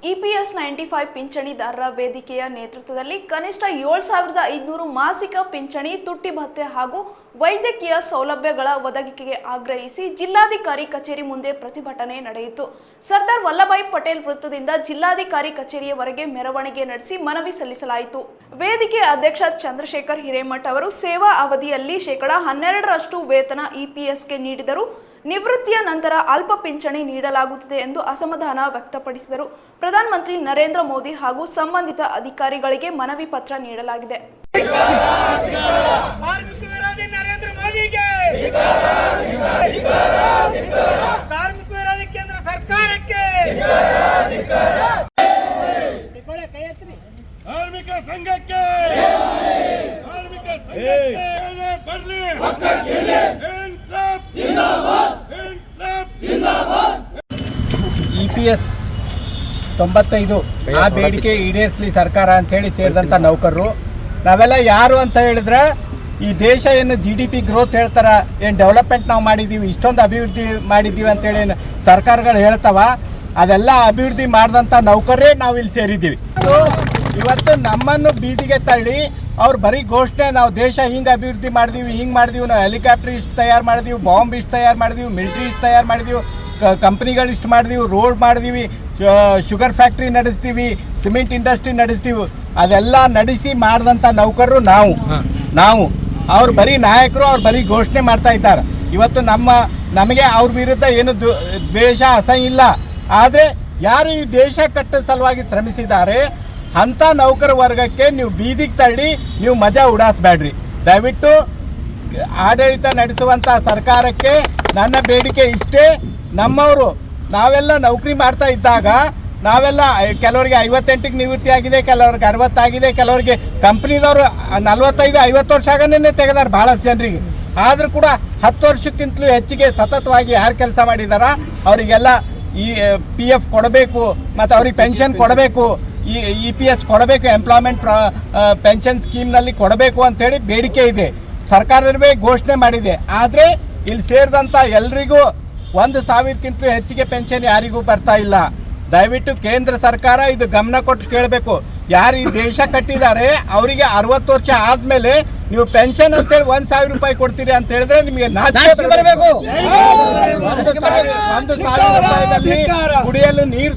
EPS 95 ಪಿಂಚಣಿದಾರರ ವೇದಿಕೆಯ ನೇತೃತ್ವದಲ್ಲಿ ಕನಿಷ್ಠ 7500 ಮಾಸಿಕ ಪಿಂಚಣಿ ತುಟ್ಟಿ ಭತ್ಯೆ ಹಾಗೂ ವೈದ್ಯಕೀಯ ಸೌಲಭ್ಯಗಳ ಒದಗಿಕೆಗೆ ಆಗ್ರಹಿಸಿ ಜಿಲ್ಲಾಧಿಕಾರಿ ಕಚೇರಿ ಮುಂದೆ ಪ್ರತಿಭಟನೆ ನಡೆಯಿತು. ಸರ್ದಾರ್ ವಲ್ಲಭಾಯಿ ಪಟೇಲ್ ವೃತ್ತದಿಂದ ಜಿಲ್ಲಾಧಿಕಾರಿ ಕಚೇರಿಯವರೆಗೆ ಮೆರವಣಿಗೆ ನಡೆಸಿ ಮನವಿ ಸಲ್ಲಿಸಲಾಯಿತು. ವೇದಿಕೆ ಅಧ್ಯಕ್ಷ ಚಂದ್ರಶೇಖರ್ ಹಿರೇಮಠ ಅವರು ಸೇವಾ ಅವಧಿಯಲ್ಲಿ 12% ವೇತನ EPSಗೆ ನೀಡಿದರು, ನಿವೃತ್ತಿಯ ನಂತರ ಅಲ್ಪ ಪಿಂಚಣಿ ನೀಡಲಾಗುತ್ತದೆ ಎಂದು ಅಸಮಾಧಾನ ವ್ಯಕ್ತಪಡಿಸಿದರು. ಪ್ರಧಾನಮಂತ್ರಿ ನರೇಂದ್ರ ಮೋದಿ ಹಾಗೂ ಸಂಬಂಧಿತ ಅಧಿಕಾರಿಗಳಿಗೆ ಮನವಿ ಪತ್ರ ನೀಡಲಾಗಿದೆ. ನರೇಂದ್ರ ಮೋದಿಗೆ ಕಾರ್ಮಿಕ ವಿರೋಧಿ ಕೇಂದ್ರ ಸರ್ಕಾರಕ್ಕೆ ಕಾರ್ಮಿಕ ಸಂಘಕ್ಕೆ ಬರ್ಲಿ EPS 95 ಆ ಬೇಡಿಕೆ ಈಡೇರಿಸಲಿ ಸರ್ಕಾರ ಅಂತೇಳಿ ಸೇರಿದಂಥ ನೌಕರರು ನಾವೆಲ್ಲ ಯಾರು ಅಂತ ಹೇಳಿದ್ರೆ ಈ ದೇಶ ಏನು GDP ಗ್ರೋತ್ ಹೇಳ್ತಾರ, ಏನು ಡೆವಲಪ್ಮೆಂಟ್ ನಾವು ಮಾಡಿದ್ದೀವಿ, ಇಷ್ಟೊಂದು ಅಭಿವೃದ್ಧಿ ಮಾಡಿದ್ದೀವಿ ಅಂತೇಳಿ ಸರ್ಕಾರಗಳು ಹೇಳ್ತಾವ, ಅದೆಲ್ಲ ಅಭಿವೃದ್ಧಿ ಮಾಡಿದಂಥ ನೌಕರರೇ ನಾವು ಇಲ್ಲಿ ಸೇರಿದ್ದೀವಿ. ಇವತ್ತು ನಮ್ಮನ್ನು ಬೀದಿಗೆ ತಳ್ಳಿ ಅವ್ರು ಬರೀ ಘೋಷಣೆ, ನಾವು ದೇಶ ಹಿಂಗೆ ಅಭಿವೃದ್ಧಿ ಮಾಡಿದೀವಿ, ಹಿಂಗೆ ಮಾಡಿದೀವಿ, ನಾವು ಹೆಲಿಕಾಪ್ಟರ್ ಇಷ್ಟು ತಯಾರು ಮಾಡಿದೀವಿ, ಬಾಂಬ್ ಇಷ್ಟು ತಯಾರು ಮಾಡಿದೀವಿ, ಮಿಲಿಟ್ರಿ ಇಷ್ಟು ತಯಾರು ಮಾಡಿದೀವಿ, ಕಂಪ್ನಿಗಳು ಇಷ್ಟು ಮಾಡಿದೀವಿ, ರೋಡ್ ಮಾಡಿದೀವಿ, ಶುಗರ್ ಫ್ಯಾಕ್ಟ್ರಿ ನಡೆಸ್ತೀವಿ, ಸಿಮೆಂಟ್ ಇಂಡಸ್ಟ್ರಿ ನಡೆಸ್ತೀವಿ, ಅದೆಲ್ಲ ನಡೆಸಿ ಮಾಡಿದಂಥ ನೌಕರರು ನಾವು ಅವ್ರು ಬರೀ ನಾಯಕರು, ಅವ್ರು ಬರೀ ಘೋಷಣೆ ಮಾಡ್ತಾ ಇದ್ದಾರೆ. ಇವತ್ತು ನಮಗೆ ಅವ್ರ ವಿರುದ್ಧ ಏನು ದ್ವೇಷ ಅಸಹ್ಯ ಇಲ್ಲ, ಆದರೆ ಯಾರು ಈ ದೇಶ ಕಟ್ಟೋ ಸಲುವಾಗಿ ಶ್ರಮಿಸಿದ್ದಾರೆ ಅಂಥ ನೌಕರ ವರ್ಗಕ್ಕೆ ನೀವು ಬೀದಿಗೆ ತಳ್ಳಿ ನೀವು ಮಜಾ ಉಡಾಯಿಸ್ಬೇಡ್ರಿ. ದಯವಿಟ್ಟು ಆಡಳಿತ ನಡೆಸುವಂಥ ಸರ್ಕಾರಕ್ಕೆ ನನ್ನ ಬೇಡಿಕೆ ಇಷ್ಟೇ. ನಮ್ಮವರು ನಾವೆಲ್ಲ ನೌಕರಿ ಮಾಡ್ತಾ ಇದ್ದಾಗ ನಾವೆಲ್ಲ ಕೆಲವರಿಗೆ 58ಕ್ಕೆ ನಿವೃತ್ತಿ ಆಗಿದೆ, ಕೆಲವ್ರಿಗೆ 60 ಆಗಿದೆ, ಕೆಲವರಿಗೆ ಕಂಪ್ನಿದವರು 45-50 ವರ್ಷ ಆಗನೇ ತೆಗೆದಾರೆ ಭಾಳಷ್ಟು ಜನರಿಗೆ. ಆದರೂ ಕೂಡ 10 ವರ್ಷಕ್ಕಿಂತಲೂ ಹೆಚ್ಚಿಗೆ ಸತತವಾಗಿ ಯಾರು ಕೆಲಸ ಮಾಡಿದಾರ ಅವರಿಗೆಲ್ಲ ಈ PF ಕೊಡಬೇಕು, ಮತ್ತು ಅವ್ರಿಗೆ ಪೆನ್ಷನ್ ಕೊಡಬೇಕು, ಈ EPS ಕೊಡಬೇಕು, ಎಂಪ್ಲಾಯ್ಮೆಂಟ್ ಪೆನ್ಷನ್ ಸ್ಕೀಮ್ನಲ್ಲಿ ಕೊಡಬೇಕು ಅಂಥೇಳಿ ಬೇಡಿಕೆ ಇದೆ. ಸರ್ಕಾರವೇ ಘೋಷಣೆ ಮಾಡಿದೆ. ಆದರೆ ಇಲ್ಲಿ ಸೇರಿದಂಥ ಎಲ್ರಿಗೂ 1000ಕ್ಕಿಂತಲೂ ಹೆಚ್ಚಿಗೆ ಪೆನ್ಷನ್ ಯಾರಿಗೂ ಬರ್ತಾ ಇಲ್ಲ. ದಯವಿಟ್ಟು ಕೇಂದ್ರ ಸರ್ಕಾರ ಇದು ಗಮನ ಕೊಟ್ಟು ಕೇಳಬೇಕು. ಯಾರು ಈ ದೇಶ ಕಟ್ಟಿದ್ದಾರೆ ಅವರಿಗೆ 60 ವರ್ಷ ಆದಮೇಲೆ ನೀವು ಪೆನ್ಷನ್ ಅಂತೇಳಿ 1000 ರೂಪಾಯಿ ಕೊಡ್ತೀರಿ ಅಂತ ಹೇಳಿದ್ರೆ ನಿಮಗೆ ನಾಚಿಕೆ ಬರಬೇಕು. 1000 ರೂಪಾಯಿದಲ್ಲಿ ಕುಡಿಯಲು ನೀರು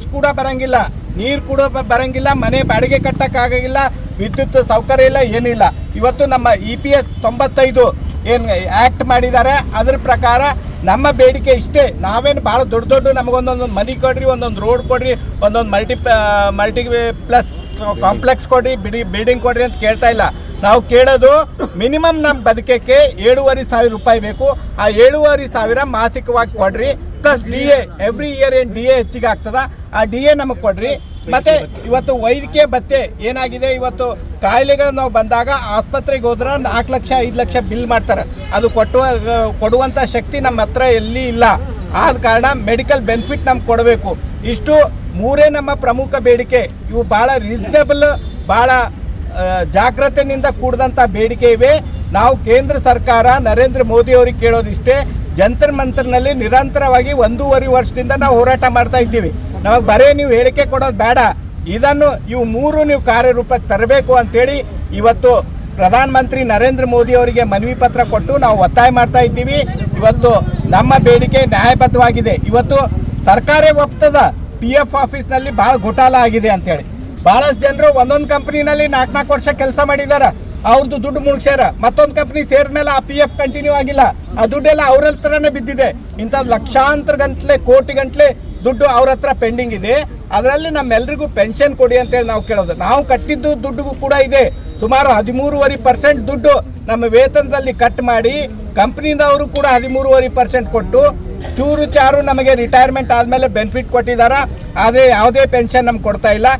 ಕೂಡ ಬರಂಗಿಲ್ಲ, ಮನೆ ಬಾಡಿಗೆ ಕಟ್ಟಕ್ಕಾಗಿಲ್ಲ, ವಿದ್ಯುತ್ ಸೌಕರ್ಯ ಇಲ್ಲ, ಏನಿಲ್ಲ. ಇವತ್ತು ನಮ್ಮ EPS 95 ಏನು ಆ್ಯಕ್ಟ್ ಮಾಡಿದ್ದಾರೆ ಅದ್ರ ಪ್ರಕಾರ ನಮ್ಮ ಬೇಡಿಕೆ ಇಷ್ಟೇ. ನಾವೇನು ಭಾಳ ದೊಡ್ಡ ನಮಗೊಂದೊಂದು ಮನೆ ಕೊಡ್ರಿ, ಒಂದೊಂದು ರೋಡ್ ಕೊಡ್ರಿ, ಒಂದೊಂದು ಮಲ್ಟಿಪ್ಲೆಕ್ಸ್ ಕಾಂಪ್ಲೆಕ್ಸ್ ಕೊಡ್ರಿ, ಬಿಲ್ಡಿಂಗ್ ಕೊಡ್ರಿ ಅಂತ ಕೇಳ್ತಾ ಇಲ್ಲ. ನಾವು ಕೇಳೋದು ಮಿನಿಮಮ್ ನಮ್ಮ ಬದುಕಕ್ಕೆ 7500 ರೂಪಾಯಿ ಬೇಕು. ಆ 7500 ಮಾಸಿಕವಾಗಿ ಕೊಡ್ರಿ, ಪ್ಲಸ್ DA ಎವ್ರಿ ಇಯರ್ ಏನು DA ಹೆಚ್ಚಿಗೆ ಆಗ್ತದ ಆ DA ನಮಗೆ ಕೊಡ್ರಿ. ಮತ್ತು ಇವತ್ತು ವೈದ್ಯಕೀಯ ಭತ್ಯೆ ಏನಾಗಿದೆ, ಇವತ್ತು ಕಾಯಿಲೆಗಳು ನಾವು ಬಂದಾಗ ಆಸ್ಪತ್ರೆಗೆ ಹೋದ್ರೆ 4 ಲಕ್ಷ 5 ಲಕ್ಷ ಬಿಲ್ ಮಾಡ್ತಾರೆ. ಅದು ಕೊಡುವಂಥ ಶಕ್ತಿ ನಮ್ಮ ಹತ್ರ ಎಲ್ಲಿ ಇಲ್ಲ. ಆದ ಕಾರಣ ಮೆಡಿಕಲ್ ಬೆನಿಫಿಟ್ ನಮ್ಗೆ ಕೊಡಬೇಕು. ಇಷ್ಟು ಮೂರೇ ನಮ್ಮ ಪ್ರಮುಖ ಬೇಡಿಕೆ. ಇವು ಭಾಳ ರೀಸನೇಬಲ್, ಭಾಳ ಜಾಗ್ರತೆಯಿಂದ ಕೂಡಿದಂಥ ಬೇಡಿಕೆ ಇವೆ. ನಾವು ಕೇಂದ್ರ ಸರ್ಕಾರ ನರೇಂದ್ರ ಮೋದಿ ಅವ್ರಿಗೆ ಕೇಳೋದಿಷ್ಟೇ, ಜಂತರ್ ಮಂತರ್ನಲ್ಲಿ ನಿರಂತರವಾಗಿ 1.5 ವರ್ಷದಿಂದ ನಾವು ಹೋರಾಟ ಮಾಡ್ತಾ ಇದ್ದೀವಿ. ನಮಗೆ ಬರೀ ನೀವು ಹೇಳಿಕೆ ಕೊಡೋದು ಬೇಡ, ಇವು ಮೂರು ನೀವು ಕಾರ್ಯರೂಪಕ್ಕೆ ತರಬೇಕು ಅಂತೇಳಿ ಇವತ್ತು ಪ್ರಧಾನಮಂತ್ರಿ ನರೇಂದ್ರ ಮೋದಿ ಅವರಿಗೆ ಮನವಿ ಪತ್ರ ಕೊಟ್ಟು ನಾವು ಒತ್ತಾಯ ಮಾಡ್ತಾ ಇದ್ದೀವಿ. ಇವತ್ತು ನಮ್ಮ ಬೇಡಿಕೆ ನ್ಯಾಯಬದ್ಧವಾಗಿದೆ. ಇವತ್ತು ಸರ್ಕಾರ ಒಪ್ತದ PF ಆಫೀಸ್ನಲ್ಲಿ ಭಾಳ ಘೋಟಾಲ ಆಗಿದೆ ಅಂತೇಳಿ. ಭಾಳಷ್ಟು ಜನರು ಒಂದೊಂದು ಕಂಪ್ನಿನಲ್ಲಿ 4 ವರ್ಷ ಕೆಲಸ ಮಾಡಿದ್ದಾರೆ, ಅವ್ರದ್ದು ದುಡ್ಡು ಮುಳುಗ್ಸ್ಯಾರ. ಮತ್ತೊಂದು ಕಂಪ್ನಿ ಸೇರಿದ ಮೇಲೆ ಆ PF ಕಂಟಿನ್ಯೂ ಆಗಿಲ್ಲ, ಆ ದುಡ್ಡೆಲ್ಲ ಅವ್ರ ಹತ್ರನೇ ಬಿದ್ದಿದೆ. ಇಂಥದ್ದು ಲಕ್ಷಾಂತರ ಗಂಟ್ಲೆ ಕೋಟಿ ಗಂಟ್ಲೆ ದುಡ್ಡು ಅವ್ರ ಹತ್ರ ಪೆಂಡಿಂಗ್ ಇದೆ. ಅದರಲ್ಲಿ ನಮ್ಮೆಲ್ರಿಗೂ ಪೆನ್ಷನ್ ಕೊಡಿ ಅಂತೇಳಿ ನಾವು ಕೇಳೋದು. ನಾವು ಕಟ್ಟಿದ್ದು ದುಡ್ಡಿಗೂ ಕೂಡ ಇದೆ, ಸುಮಾರು 13.5% ದುಡ್ಡು ನಮ್ಮ ವೇತನದಲ್ಲಿ ಕಟ್ ಮಾಡಿ ಕಂಪ್ನಿದವರು ಕೂಡ 13.5% ಕೊಟ್ಟು ಚೂರು ಚಾರು ನಮಗೆ ರಿಟೈರ್ಮೆಂಟ್ ಆದಮೇಲೆ ಬೆನಿಫಿಟ್ ಕೊಟ್ಟಿದ್ದಾರೆ. ಆದರೆ ಯಾವುದೇ ಪೆನ್ಷನ್ ನಮ್ಗೆ ಕೊಡ್ತಾ ಇಲ್ಲ.